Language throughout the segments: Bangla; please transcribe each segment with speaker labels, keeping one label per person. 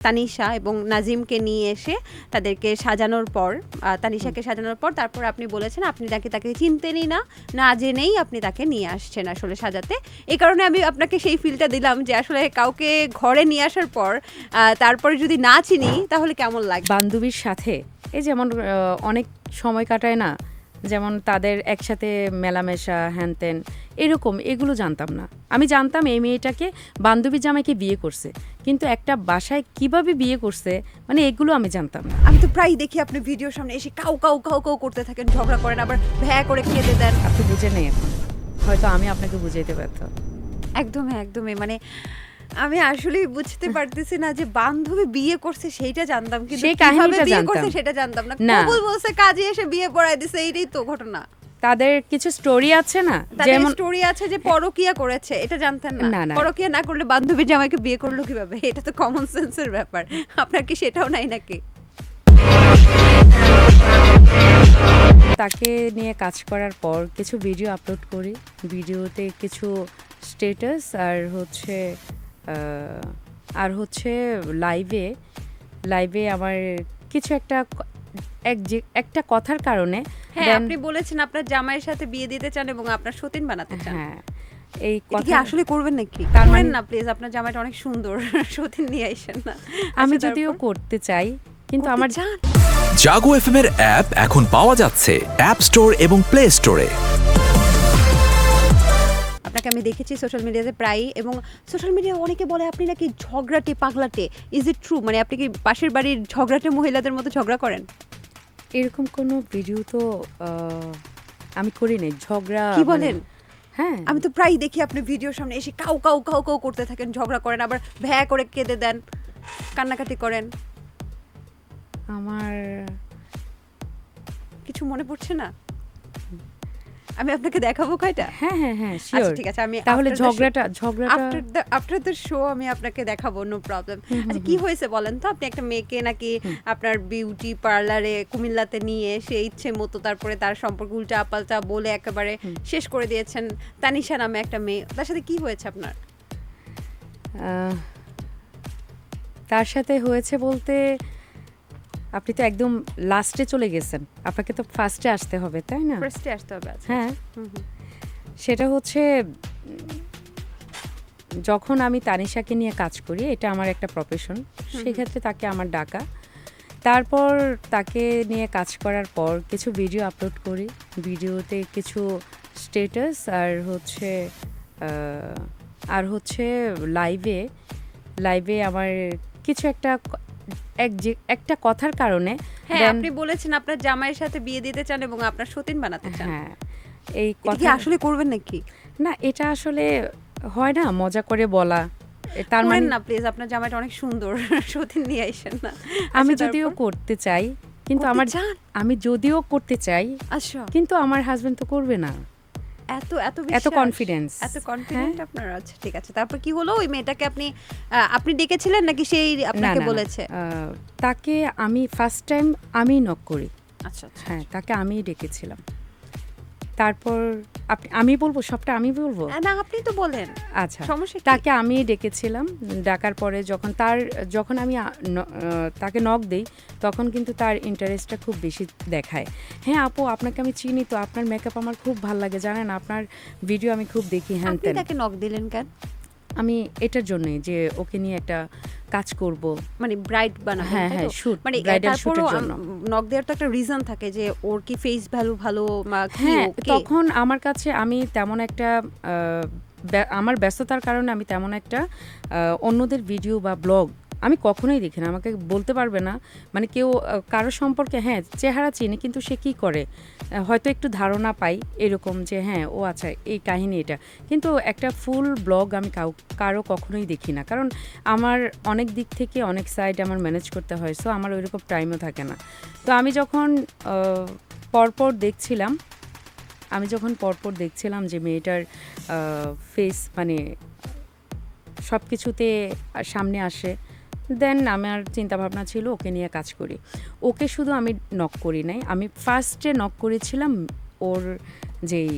Speaker 1: তানিশা এবং নাজিমকে নিয়ে এসে তাদেরকে সাজানোর পর তানিশাকে সাজানোর পর তারপর আপনি বলেছেন আপনি তাকে চিনতেনই না, না জেনেই আপনি তাকে নিয়ে আসছেন আসলে সাজাতে। এই কারণে আমি আপনাকে সেই ফিলটা দিলাম যে আসলে কাউকে ঘরে নিয়ে আসার পর তারপরে যদি না চিনি তাহলে কেমন লাগবে।
Speaker 2: বান্ধবীর সাথে এই যেমন অনেক সময় কাটায় না, যেমন তাদের একসাথে মেলামেশা হ্যান ত্যান এরকম, এগুলো জানতাম না। আমি জানতাম এই মেয়েটাকে বান্ধবী জামাইকে বিয়ে করছে, কিন্তু একটা বাসায় কিভাবে বিয়ে করছে মানে এগুলো আমি জানতাম না।
Speaker 1: আমি তো প্রায় দেখি আপনি ভিডিওর সামনে এসে কাউ কাউ কাউ কাউ করতে থাকেন, ঝগড়া করেন, আবার ভ্যা করে খেতে দেন।
Speaker 2: আপনি বুঝে নেই এখন, হয়তো আমি আপনাকে বুঝাইতে পারত।
Speaker 1: একদমই একদমই, মানে আমি আসলে বুঝতে পারতেছি না যে বান্ধবী বিয়ে করছে সেইটা জানতাম, কিন্তু
Speaker 2: সেই
Speaker 1: কিভাবে
Speaker 2: কাহিনীটা
Speaker 1: বিয়ে
Speaker 2: জানতাম
Speaker 1: করছে সেটা জানতাম না।
Speaker 2: না।
Speaker 1: কবুল বলছে কাজে এসে বিয়ে পড়ায় দিছে, এইটাই তো ঘটনা।
Speaker 2: তাদের কিছু স্টোরি আছে না,
Speaker 1: তাদের
Speaker 2: যেমন
Speaker 1: স্টোরি আছে যে পরকিয়া করেছে, এটা জানতেন না?
Speaker 2: না, না।
Speaker 1: পরকিয়া না করলে বান্ধবী জামাইকে বিয়ে করলো কিভাবে? এটা তো কমন সেন্সের ব্যাপার। আপনার কি সেটাও নাই নাকি?
Speaker 2: তাকে নিয়ে কাজ করার পর কিছু ভিডিও আপলোড করি, ভিডিওতে কিছু স্ট্যাটাস আর হচ্ছে লাইভে আমার কিছু একটা কথার কারণে
Speaker 1: হ্যাঁ, আপনি বলেছেন আপনার জামাইয়ের সাথে বিয়ে দিতে চান এবং আপনার সতীন বানাতে চান।
Speaker 2: হ্যাঁ, এই
Speaker 1: এটা কি
Speaker 2: কথা
Speaker 1: আসলে করবেন নাকি?
Speaker 2: তার
Speaker 1: করেন
Speaker 2: মানে-
Speaker 1: না প্লিজ, আপনার জামাইটা অনেক সুন্দর। সতীন নিয়ে আইসেন না।
Speaker 2: আমি
Speaker 1: আচ্ছা,
Speaker 2: যদিও
Speaker 1: তারপর?
Speaker 2: করতে চাই, কিন্তু
Speaker 1: করতে
Speaker 2: আমার
Speaker 1: চান?
Speaker 3: জাগো এফএম এর অ্যাপ এখন পাওয়া যাচ্ছে অ্যাপ স্টোর এবং প্লে স্টোরে।
Speaker 1: আপনাকে আমি দেখেছি সোশ্যাল মিডিয়াতে প্রায়ই, এবং সোশ্যাল মিডিয়ায় অনেকে বলে আপনি নাকি ঝগড়াটে পাগলাটে। Is it true? মানে আপনি কি পাশের বাড়ির ঝগড়াটে মহিলাদের মতো ঝগড়া করেন?
Speaker 2: এরকম কোনো ভিডিও তো আমি করি নাই, ঝগড়া
Speaker 1: কি
Speaker 2: মানে-
Speaker 1: বলেন?
Speaker 2: হ্যাঁ,
Speaker 1: আমি তো প্রায়ই দেখি আপনি ভিডিওর সামনে এসে কাউ কাউ কাউ কাউ করতে থাকেন, ঝগড়া করেন, আবার ভ্যা করে কেঁদে দেন, কান্নাকাটি করেন।
Speaker 2: আমার
Speaker 1: কিছু মনে পড়ছে না? আমি আপনাকে দেখাবো কয়টা?
Speaker 2: হ্যাঁ
Speaker 1: আচ্ছা
Speaker 2: শিওর।
Speaker 1: ঠিক আছে, আমি
Speaker 2: তাহলে
Speaker 1: after the show-
Speaker 2: ঝগড়াটা
Speaker 1: আফটার দ্য শো আমি আপনাকে দেখাবো, নো প্রবলেম। আচ্ছা কি হয়েছে বলেন তো? আপনি একটা মেয়েকে নাকি আপনার বিউটি পার্লারে কুমিল্লাতে নিয়ে সে ইচ্ছে মতো তারপরে তার সম্পর্কে উল্টা পাল্টা বলে একেবারে শেষ করে দিয়েছেন। তানিশা নামে একটা মেয়ে, তার সাথে কি হয়েছে আপনার?
Speaker 2: তার সাথে হয়েছে বলতে, আপনি তো একদম লাস্টে চলে গেছেন, আপনাকে তো ফার্স্টে আসতে হবে, তাই না?
Speaker 1: ফার্স্টে আসতে হবে। আচ্ছা।
Speaker 2: হ্যাঁ,
Speaker 1: হুম, হুম।
Speaker 2: সেটা হচ্ছে যখন আমি তানিশাকে নিয়ে কাজ করি, এটা আমার একটা প্রফেশন, সেক্ষেত্রে তাকে আমার ডাকা। তারপর তাকে নিয়ে কাজ করার পর কিছু ভিডিও আপলোড করি, ভিডিওতে কিছু স্ট্যাটাস আর হচ্ছে লাইভে আমার কিছু একটা কথার কারণে
Speaker 1: হ্যাঁ,
Speaker 2: then-
Speaker 1: আপনি বলেছেন আপনার জামাইয়ের সাথে বিয়ে দিতে চান এবং আপনার সতীন বানাতে চান।
Speaker 2: হ্যাঁ, এই
Speaker 1: এটা কি
Speaker 2: কথা
Speaker 1: আসলে করবেন নাকি?
Speaker 2: না, এটা আসলে হয় না মজা করে বলা, তার
Speaker 1: করেন
Speaker 2: মানে
Speaker 1: না প্লিজ, আপনার জামাইটা অনেক সুন্দর। সতীন নিয়ে আইসেন না।
Speaker 2: আমি
Speaker 1: আচ্ছা,
Speaker 2: যদিও
Speaker 1: তারপর?
Speaker 2: করতে চাই, কিন্তু
Speaker 1: করতে
Speaker 2: আমার
Speaker 1: চান?
Speaker 2: আমি যদিও করতে চাই,
Speaker 1: আচ্ছা,
Speaker 2: কিন্তু আমার হাজবেন্ড তো করবে না।
Speaker 1: এত
Speaker 2: এত
Speaker 1: বিশ্বাস?
Speaker 2: confidence।
Speaker 1: এত কনফিডেন্ট আপনার? আচ্ছা ঠিক আছে, তারপর কি হলো? ওই মেয়েটাকে আপনি ডেকেছিলেন নাকি সেই
Speaker 2: না
Speaker 1: আপনাকে
Speaker 2: না,
Speaker 1: বলেছে?
Speaker 2: তাকে আমি ফার্স্ট টাইম আমি নক করি।
Speaker 1: আচ্ছা আচ্ছা।
Speaker 2: হ্যাঁ, তাকে আমিই ডেকেছিলাম। তারপর আমি বলবো সবটা, আমি বলবো।
Speaker 1: না আপনি তো বলেন,
Speaker 2: আচ্ছা,
Speaker 1: সমস্যা কি?
Speaker 2: তাকে আমি ডেকেছিলাম। ডাকার পরে যখন আমি তাকে নক দেই, তখন কিন্তু তার ইন্টারেস্টটা খুব বেশি দেখায়। হ্যাঁ আপু, আপনাকে আমি চিনি তো, আপনার মেকআপ আমার খুব ভালো লাগে, জানেন আপনার ভিডিও আমি খুব দেখি, হ্যান
Speaker 1: আপনি
Speaker 2: ত্যান।
Speaker 1: তাকে নক দিলেন কেন?
Speaker 2: আমি এটার জন্যই যে ওকে নিয়ে একটা কাজ করব।
Speaker 1: মানে ব্রাইট বানাবেন?
Speaker 2: হ্যাঁ,
Speaker 1: তাই
Speaker 2: হ্যাঁ,
Speaker 1: তো?
Speaker 2: shoot,
Speaker 1: মানে
Speaker 2: bridal
Speaker 1: তারপরও
Speaker 2: shoot এর জন্য।
Speaker 1: নক দেওয়ার তো একটা রিজন থাকে যে ওর কি ফেস ভ্যালু ভালো বা কি
Speaker 2: হ্যাঁ,
Speaker 1: ওকে?
Speaker 2: তখন আমার কাছে আমি তেমন একটা আমার ব্যস্ততার কারণে আমি তেমন একটা অন্যদের ভিডিও বা ব্লগ আমি কখনোই দেখি না। আমাকে বলতে পারবে না, মানে কেউ কারো সম্পর্কে হ্যাঁ চেহারা চিনি, কিন্তু সে কি করে হয়তো একটু ধারণা পাই এরকম যে হ্যাঁ ও আচ্ছা এই কাহিনী এটা, কিন্তু একটা ফুল ব্লগ আমি কারো কখনোই দেখি না, কারণ আমার অনেক দিক থেকে অনেক সাইড আমার ম্যানেজ করতে হয়, সো আমার ওইরকম টাইমও থাকে না। তো আমি যখন পরপর দেখছিলাম যে মেয়েটার ফেস মানে সব কিছুতে সামনে আসে, দেন আমার চিন্তাভাবনা ছিল ওকে নিয়ে কাজ করি। ওকে শুধু আমি নক করি নাই, আমি ফার্স্টে নক করেছিলাম ওর যেই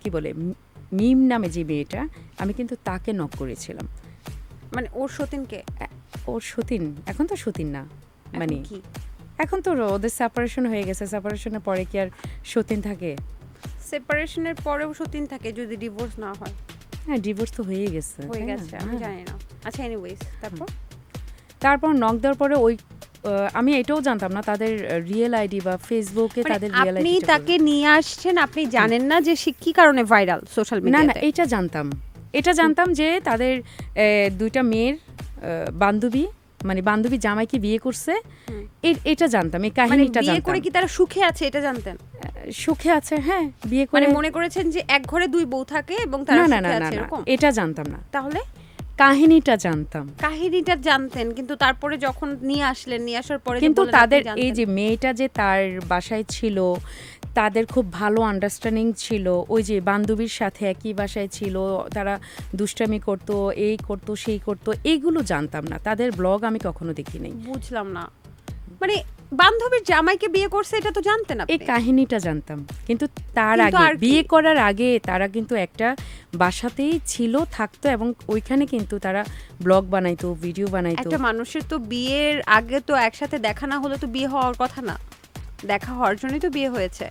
Speaker 2: কি বলে মিম নামে যে মেয়েটা, আমি কিন্তু তাকে নক করেছিলাম।
Speaker 1: মানে ওর সতীনকে?
Speaker 2: ওর সতীন, এখন তো সতীন না, মানে
Speaker 1: কি
Speaker 2: এখন তো ওদের সেপারেশন হয়ে গেছে। সেপারেশনের পরে কি আর সতীন থাকে?
Speaker 1: সেপারেশনের পরেও সতীন থাকে যদি ডিভোর্স না হয়?
Speaker 2: হ্যাঁ, ডিভোর্স তো হয়ে গেছে,
Speaker 1: হয়ে
Speaker 2: তাই না?
Speaker 1: গেছে, আমি
Speaker 2: হ্যাঁ।
Speaker 1: জানি না। আচ্ছা, এনিওয়েজ,
Speaker 2: তারপর নক দেওয়ার পরে ওই আমি এটাও জানতাম না তাদের রিয়েল আইডি বা ফেসবুকে
Speaker 1: মানে
Speaker 2: তাদের রিয়েল
Speaker 1: আপনি
Speaker 2: আইডি।
Speaker 1: তাকে নিয়ে আসছেন, আপনি জানেন না যে সে কি কারণে ভাইরাল সোশ্যাল
Speaker 2: না না,
Speaker 1: মিডিয়াতে?
Speaker 2: এটা জানতাম যে তাদের দুইটা মেয়ের বান্ধবী, মানে বান্ধবী জামাইকে বিয়ে করছে, এটা জানতাম, এই
Speaker 1: মানে
Speaker 2: কাহিনীটা
Speaker 1: বিয়ে
Speaker 2: জানতাম।
Speaker 1: করে কি তারা সুখে আছে এটা জানতেন?
Speaker 2: সুখে আছে, হ্যাঁ, বিয়ে করে।
Speaker 1: মানে মনে করেছেন যে এক ঘরে দুই বউ থাকে এবং তারা
Speaker 2: না না
Speaker 1: সুখে
Speaker 2: না না
Speaker 1: আছে
Speaker 2: না,
Speaker 1: এরকম?
Speaker 2: এটা জানতাম না,
Speaker 1: তাহলে
Speaker 2: কাহিনীটা জানতাম।
Speaker 1: কাহিনীটা জানতেন, কিন্তু তারপরে যখন নিয়ে আসলেন, নিয়ে আসার পরে যে
Speaker 2: কিন্তু
Speaker 1: বললেন আপনি
Speaker 2: তাদের এই
Speaker 1: জানতেন।
Speaker 2: যে মেয়েটা যে তার বাসায় ছিল, তাদের খুব ভালো আন্ডারস্ট্যান্ডিং ছিল, ওই যে বান্ধবীর সাথে একই বাসায় ছিল, তারা দুষ্টামি করতো, এই করতো সেই করতো, এইগুলো জানতাম না। তাদের ব্লগ আমি কখনো দেখি নাই।
Speaker 1: বুঝলাম না, মানে বান্ধবীর জামাইকে বিয়ে করছে এটা তো জানতেন
Speaker 2: এই
Speaker 1: আপনি?
Speaker 2: কাহিনীটা জানতাম, কিন্তু তার
Speaker 1: কিন্তু
Speaker 2: আগে
Speaker 1: আর কি?
Speaker 2: বিয়ে করার আগে তারা কিন্তু একটা বাসাতেই ছিল, থাকতো, এবং ওইখানে কিন্তু তারা ব্লগ বানাইতো, ভিডিও বানাইতো।
Speaker 1: একটা মানুষের তো বিয়ের আগে তো একসাথে দেখা না হলে তো বিয়ে হওয়ার কথা না, দেখা হওয়ার জন্যই তো বিয়ে হয়েছে।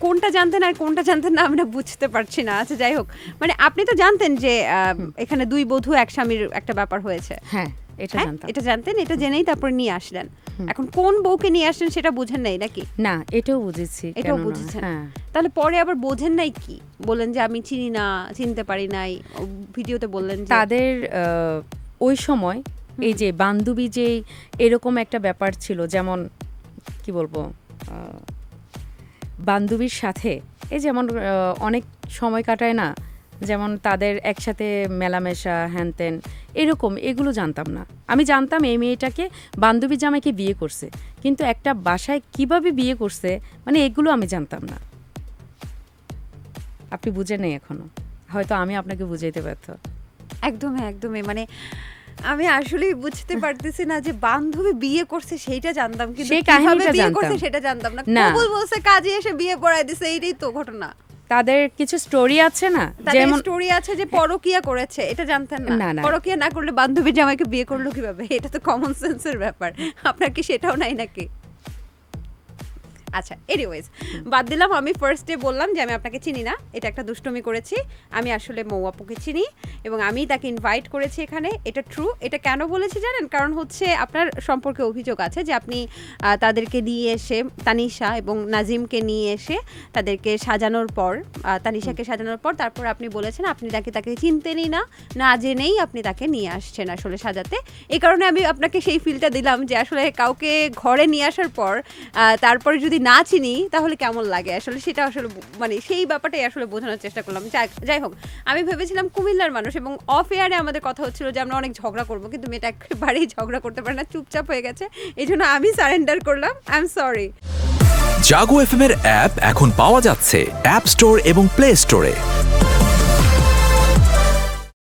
Speaker 1: কোনটা জানতেন আর কোনটা জানতেন না আমি না বুঝতে পারছি না। আচ্ছা, যাই হোক, মানে আপনি তো জানতেন যে এখানে দুই বধূ এক স্বামীর একটা ব্যাপার হয়েছে।
Speaker 2: হ্যাঁ, এটা
Speaker 1: হ্যাঁ,
Speaker 2: জানতাম।
Speaker 1: এটা জানতেন, এটা জেনেই তারপর নিয়ে আসলেন। এখন কোন বউকে নিয়ে আসলেন সেটা বুঝেন নাই নাকি?
Speaker 2: না, এটাও বুঝেছি।
Speaker 1: এটাও
Speaker 2: কেন না?
Speaker 1: বুঝেছেন?
Speaker 2: হ্যাঁ,
Speaker 1: তাহলে পরে আবার বোঝেন নাই কি? বলেন যে আমি চিনি না, চিনতে পারি নাই, ভিডিওতে বললেন যে
Speaker 2: তাদের ওই সময় এই যে বান্ধবী যে এরকম একটা ব্যাপার ছিল, যেমন কি বলবো, বান্ধবীর সাথে এই যেমন অনেক সময় কাটায় না, যেমন তাদের একসাথে মেলামেশা, হ্যানত্যান, এরকম, এগুলো জানতাম না। আমি জানতাম এই মেয়েটাকে বান্ধবী জামাইকে বিয়ে করছে, কিন্তু একটা বাসায় কিভাবে বিয়ে করছে, মানে এগুলো আমি জানতাম না। আপনি বুঝেন নাই এখনো, হয়তো আমি আপনাকে বুঝাইতে ব্যর্থ।
Speaker 1: একদমই একদমই, মানে আমি আসলে বুঝতে পারতেছি না যে বান্ধবী বিয়ে করছে সেইটা জানতাম, কিন্তু
Speaker 2: সেই
Speaker 1: কিভাবে
Speaker 2: কাহিনীটা
Speaker 1: বিয়ে
Speaker 2: জানতাম।
Speaker 1: করছে সেটা জানতাম না।
Speaker 2: না।
Speaker 1: কবুল বলছে কাজে এসে বিয়ে পড়ায় দিছে, এইটাই তো ঘটনা।
Speaker 2: তাদের কিছু স্টোরি আছে না,
Speaker 1: তাদের
Speaker 2: যেমন
Speaker 1: স্টোরি আছে যে পরকিয়া করেছে, এটা জানতেন
Speaker 2: না,
Speaker 1: না?
Speaker 2: না।
Speaker 1: পরকিয়া না করলে বান্ধবী জামাইকে বিয়ে করলো কিভাবে? এটা তো কমন সেন্সের ব্যাপার। আপনার কি সেটাও নাই নাকি? আচ্ছা, এনিওয়েজ, বাদ দিলাম। আমি ফার্স্টে বললাম যে আমি আপনাকে চিনি না, এটা একটা দুষ্টুমি করেছি। আমি আসলে মৌ আপুকে চিনি এবং আমি তাকে ইনভাইট করেছি এখানে, এটা ট্রু। এটা কেন বলেছি জানেন? কারণ হচ্ছে আপনার সম্পর্কে অভিযোগ আছে যে আপনি তাদেরকে নিয়ে এসে, তানিশা এবং নাজিমকে নিয়ে এসে তাদেরকে সাজানোর পর, তানিশাকে সাজানোর পর তারপর আপনি বলেছেন আপনি তাকে চিনতেনই না, না জেনেই আপনি তাকে নিয়ে আসছেন আসলে সাজাতে। এই কারণে আমি আপনাকে সেই ফিলটা দিলাম যে আসলে কাউকে ঘরে নিয়ে আসার পর তারপরে যদি না চিনি তাহলে কেমন লাগে, আসলে সেটা আসলে মানে সেই ব্যাপারটাই আসলে বোঝানোর চেষ্টা করলাম। যাই হোক, আমি ভেবেছিলাম কুমিল্লার মানুষ এবং অফ এয়ারে আমাদের কথা হচ্ছিল যে আমরা অনেক ঝগড়া করবো, কিন্তু মেয়েটা একেবারেই ঝগড়া করতে পারে না, চুপচাপ হয়ে গেছে। এই জন্য আমি সারেন্ডার করলাম, I am sorry.
Speaker 3: Jago FM এর অ্যাপ এখন পাওয়া যাচ্ছে অ্যাপ স্টোর এবং প্লে স্টোরে।